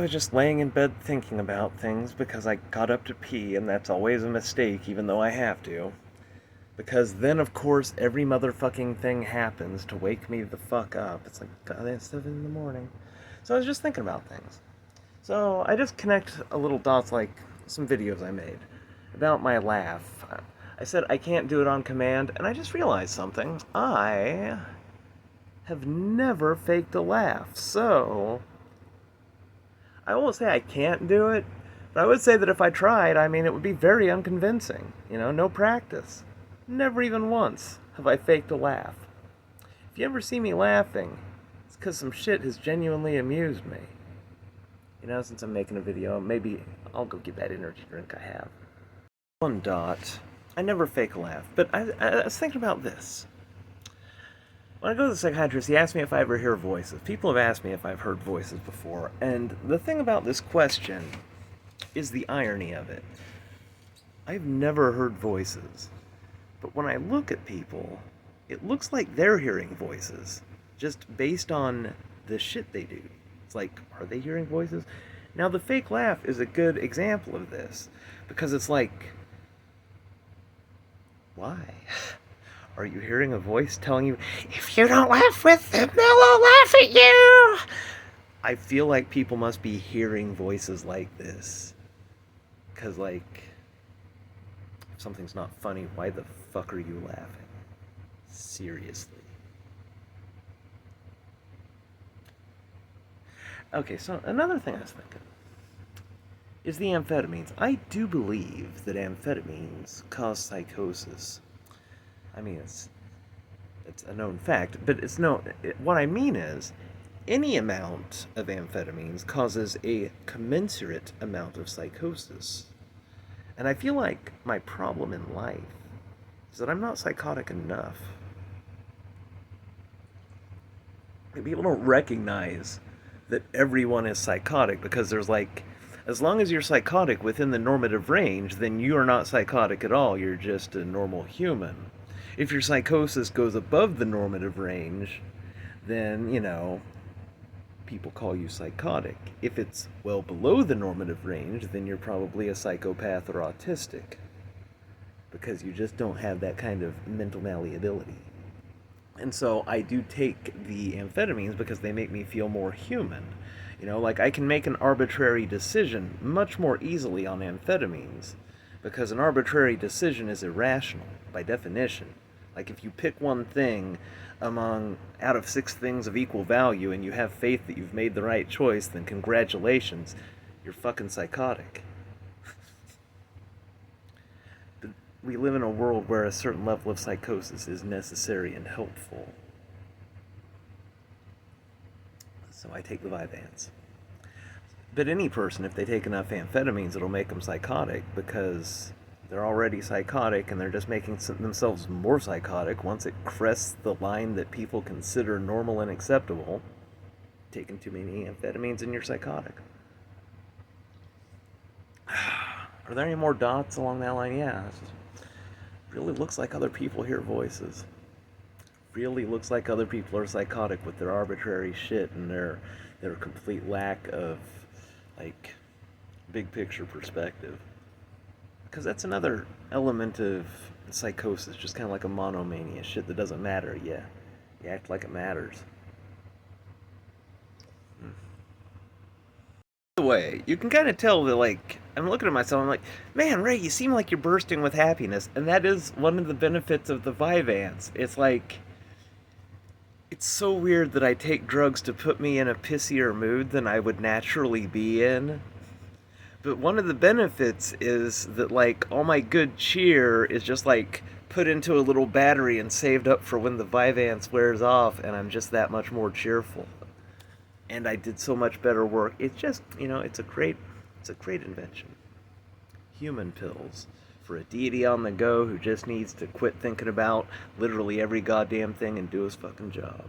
was just laying in bed thinking about things because I got up to pee, and that's always a mistake, even though I have to. Because then, of course, every motherfucking thing happens to wake me the fuck up. It's like, God, it's 7 in the morning. So I was just thinking about things. So I just connect a little dots like some videos I made about my laugh. I said I can't do it on command, and I just realized something. I have never faked a laugh, so I won't say I can't do it, but I would say that if I tried, I mean, it would be very unconvincing. No practice. Never even once have I faked a laugh. If you ever see me laughing, it's because some shit has genuinely amused me. Since I'm making a video, maybe I'll go get that energy drink I have. One dot. I never fake a laugh, but I was thinking about this. When I go to the psychiatrist, he asked me if I ever hear voices. People have asked me if I've heard voices before, and the thing about this question is the irony of it. I've never heard voices, but when I look at people, it looks like they're hearing voices, just based on the shit they do. It's like, are they hearing voices? Now, the fake laugh is a good example of this, because it's like, why? Are you hearing a voice telling you, if you don't laugh with them, they'll laugh at you? I feel like people must be hearing voices like this. Because, like, if something's not funny, why the fuck are you laughing? Seriously. Okay, so another thing I was thinking is the amphetamines. I do believe that amphetamines cause psychosis. I mean, it's a known fact, but what I mean is, any amount of amphetamines causes a commensurate amount of psychosis. And I feel like my problem in life is that I'm not psychotic enough. People don't recognize that everyone is psychotic because there's like, as long as you're psychotic within the normative range, then you are not psychotic at all. You're just a normal human. If your psychosis goes above the normative range, then, people call you psychotic. If it's well below the normative range, then you're probably a psychopath or autistic. Because you just don't have that kind of mental malleability. And so I do take the amphetamines because they make me feel more human. Like I can make an arbitrary decision much more easily on amphetamines because an arbitrary decision is irrational by definition. Like if you pick one thing out of 6 things of equal value and you have faith that you've made the right choice, then congratulations, you're fucking psychotic. But we live in a world where a certain level of psychosis is necessary and helpful. So I take the Vyvanse. But any person, if they take enough amphetamines, it'll make them psychotic because they're already psychotic and they're just making themselves more psychotic once it crests the line that people consider normal and acceptable. Taking too many amphetamines and you're psychotic. Are there any more dots along that line? Yeah. It really looks like other people hear voices. Really looks like other people are psychotic with their arbitrary shit and their complete lack of, like, big picture perspective. Because that's another element of psychosis, just kind of like a monomania, shit that doesn't matter. Yeah, you act like it matters. By the way, you can kind of tell that, like, I'm looking at myself, I'm like, man, Ray, you seem like you're bursting with happiness. And that is one of the benefits of the Vyvanse. It's like, it's so weird that I take drugs to put me in a pissier mood than I would naturally be in. But one of the benefits is that, like, all my good cheer is just, like, put into a little battery and saved up for when the Vyvanse wears off, and I'm just that much more cheerful. And I did so much better work. It's just, it's a great invention. Human pills for a deity on the go who just needs to quit thinking about literally every goddamn thing and do his fucking job.